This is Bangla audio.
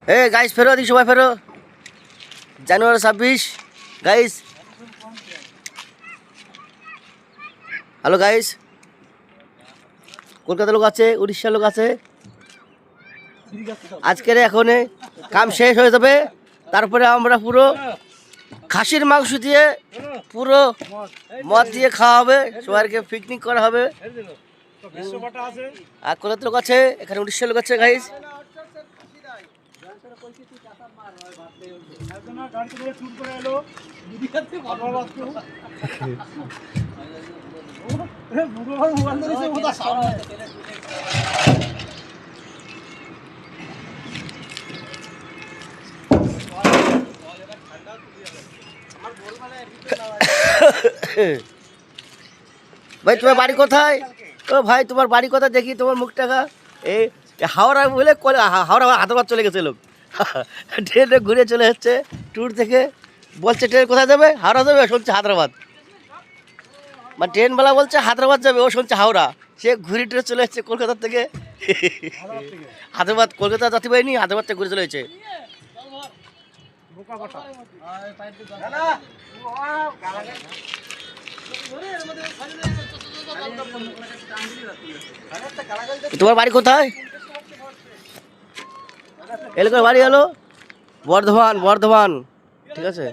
গাইস ফেরো, এদিকে সবাই ফেরো। জানুয়ারি 26 গাইস। হ্যালো গাইস, কলকাতা লোক আছে, উড়িষ্যার লোক আছে। আজকের এখন কাম শেষ হয়ে যাবে, তারপরে আমরা পুরো খাসির মাংস দিয়ে পুরো মদ দিয়ে খাওয়া হবে, সবাইকে পিকনিক করা হবে। আর কলকাতা লোক আছে, এখানে উড়িষ্যার লোক আছে গাইস। ভাই তোমার বাড়ি কোথায়? ও ভাই তোমার বাড়ি কোথায়, দেখি তোমার মুখটাকা। এই হাওড়া বলে হাওড়া হায়দ্রাবাদ চলে গেছে লোক। ট্রেনে ঘুরে চলে যাচ্ছে ট্যুর থেকে, বলছে ট্রেন কোথায় যাবে? হাওড়া যাবে, শুনছে হায়দ্রাবাদ। মানে ট্রেনবেলা বলছে হায়দ্রাবাদ যাবে, ও শুনছে হাওড়া। সে ঘুরে ট্রেনে চলে যাচ্ছে কলকাতা থেকে হায়দ্রাবাদ। কলকাতা যাতে পারিনি, হায়দ্রাবাদ থেকে ঘুরে চলে যাচ্ছে। তোমার বাড়ি কোথায়? এলাকার বাড়ি হলো বর্ধমান। বর্ধমান, ঠিক আছে।